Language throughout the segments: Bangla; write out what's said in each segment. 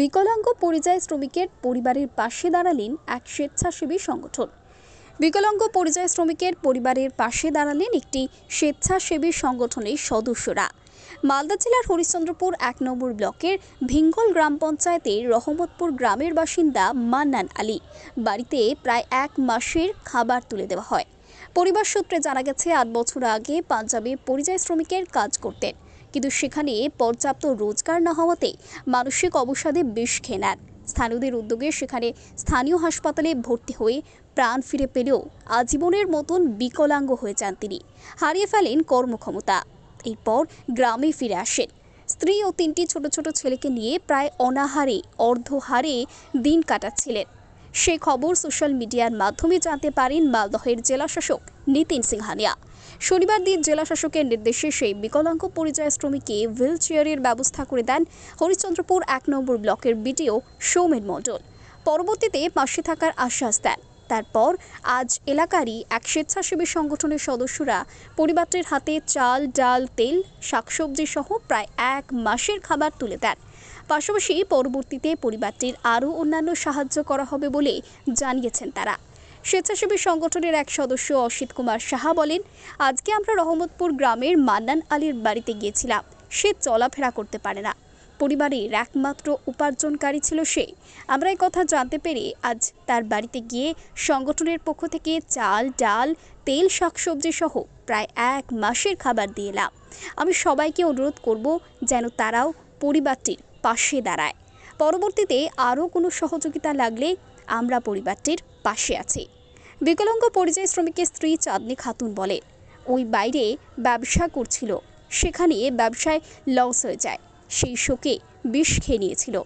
বিকলাঙ্গ পরিযায়ী শ্রমিকের পরিবারের পাশে দাঁড়ালেন এক স্বেচ্ছাসেবী সংগঠন। বিকলাঙ্গ পরিযায়ী শ্রমিকের পরিবারের পাশে দাঁড়ালেন একটি স্বেচ্ছাসেবী সংগঠনের সদস্যরা। মালদা জেলার হরিশ্চন্দ্রপুর ১ নম্বর ব্লকের ভিঙ্গল গ্রাম পঞ্চায়েতের রহমতপুর গ্রামের বাসিন্দা মান্নান আলী বাড়িতে প্রায় ১ মাসের খাবার তুলে দেওয়া হয়। পরিবার সূত্রে জানা গেছে, ৮ বছর আগে পাঞ্জাবে পরিযায়ী শ্রমিকের কাজ করতেন, কিন্তু সেখানে পর্যাপ্ত রোজগার না হওয়াতে মানসিক অবসাদে বিষ খেয়ে নেন। স্থানীয়দের উদ্যোগে সেখানে স্থানীয় হাসপাতালে ভর্তি হয়ে প্রাণ ফিরে পেলেও আজীবনের মতন বিকলাঙ্গ হয়ে যান তিনি। হারিয়ে ফেলেন কর্মক্ষমতা। এরপর গ্রামে ফিরে আসেন। স্ত্রী ও ৩টি ছোট ছোট ছেলেকে নিয়ে প্রায় অনাহারে অর্ধহারে দিন কাটাচ্ছিলেন। সে খবর সোশ্যাল মিডিয়ার মাধ্যমে জানতে পারেন মালদহের জেলাশাসক নিতিন সিংহানিয়া। শনিবার দিন জেলাশাসকের নির্দেশে সেই বিকলাঙ্গ পরিযায়ী শ্রমিককে হুইল চেয়ারের ব্যবস্থা করে দেন হরিশ্চন্দ্রপুর ১ নম্বর ব্লকের বিডিও সৌমেন মণ্ডল। পরবর্তীতে পাশে থাকার আশ্বাস দেন। তারপর আজ এলাকারই এক স্বেচ্ছাসেবী সংগঠনের সদস্যরা পরিবারটির হাতে চাল, ডাল, তেল, শাকসবজি সহ প্রায় ১ মাসের খাবার তুলে দেন। পাশাপাশি পরবর্তীতে পরিবারটির আরও অন্যান্য সাহায্য করা হবে বলে জানিয়েছেন তারা। স্বেচ্ছাসেবী সংগঠনের এক সদস্য অসিত কুমার সাহা বলেন, আজকে আমরা রহমতপুর গ্রামের মান্নান আলীর বাড়িতে গিয়েছিলাম। সে চলাফেরা করতে পারে না, পরিবারের একমাত্র উপার্জনকারী ছিল সে। আমরা এই কথা জানতে পেরে আজ তার বাড়িতে গিয়ে সংগঠনের পক্ষ থেকে চাল, ডাল, তেল, শাকসবজি সহ প্রায় ১ মাসের খাবার দিয়ে এলাম। আমি সবাইকে অনুরোধ করব যেন তারাও পরিবারটির পাশে দাঁড়ায়। পরবর্তীতে আরও কোনো সহযোগিতা লাগলে আমরা পরিবারটির পাশে আছি। বিকলাঙ্গ পরিযায়ী শ্রমিকের স্ত্রী চাঁদনি খাতুন বলেন, ওই বাইরে ব্যবসা করছিল, সেখানে ব্যবসায় লস হয়ে যায়। সেই শোকে বিষ খেয়ে নিয়েছিল।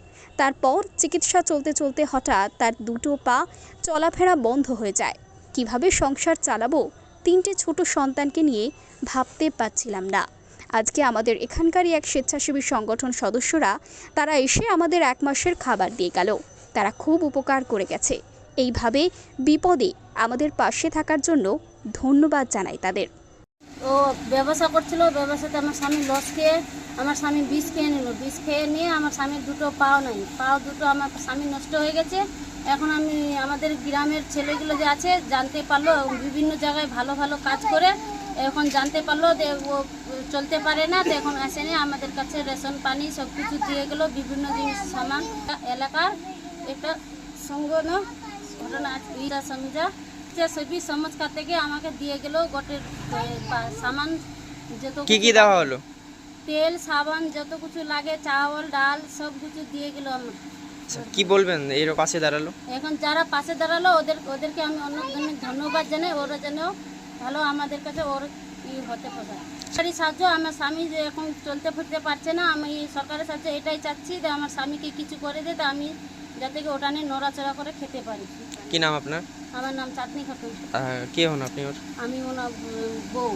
তারপর চিকিৎসা চলতে চলতে হঠাৎ তার দুটো পা চলাফেরা বন্ধ হয়ে যায়। কিভাবে সংসার চালাবো, 3টে ছোট সন্তানকে নিয়ে ভাবতে পারছিলাম না। আজকে আমাদের এখানকারই এক স্বেচ্ছাসেবী সংগঠন সদস্যরা তারা এসে আমাদের 1 মাসের খাবার দিয়ে গেল। তারা খুব উপকার করে গেছে। এইভাবে বিপদে আমাদের পাশে থাকার জন্য ধন্যবাদ জানাই তাদের। ও ব্যবসা করছিল, ব্যবসাতে আমার স্বামী লস খেয়ে আমার স্বামী বিষ খেয়ে নিল। বিষ খেয়ে নিয়ে আমার স্বামীর দুটো পাও নাই, পাও দুটো আমার স্বামী নষ্ট হয়ে গেছে। এখন আমি আমাদের গ্রামের ছেলেগুলো যে আছে জানতে পারলো, বিভিন্ন জায়গায় ভালো ভালো কাজ করে এখন জানতে পারলো যে ও চলতে পারে না, তো এখন আসেনি আমাদের কাছে রেশন পানি সব কিছু দিয়ে গেলো, বিভিন্ন জিনিস সামান। এলাকার একটা সংগঠন ঘটনা এটা সমঝা সবই সমাজকার থেকে আমাকে দিয়ে গেল গোটের সামান, যত কি দেওয়া হলো, তেল, সাবান, যত কিছু লাগে, চাউল, ডাল সব কিছু দিয়ে গেল আমার। কি বলবেন এর পাশে দাঁড়ালো? এখন যারা পাশে দাঁড়ালো ওদেরকে আমি অনেক ধন্যবাদ জানাই। ওরা যেন ভালো আমাদের কাছে ওর হতে পারে সরকারি সাহায্য। আমার স্বামী যে এখন চলতে ফিরতে পারছে না, আমি সরকারের সাহায্য এটাই চাচ্ছি যে আমার স্বামীকে কিছু করে দে, আমি যাতে ওটা নিয়ে নড়াচড়া করে খেতে পারি। কি নাম আপনার? আমার নাম চাঁদনি খাতুন। কে হন আপনি? আমি ওনার বউ।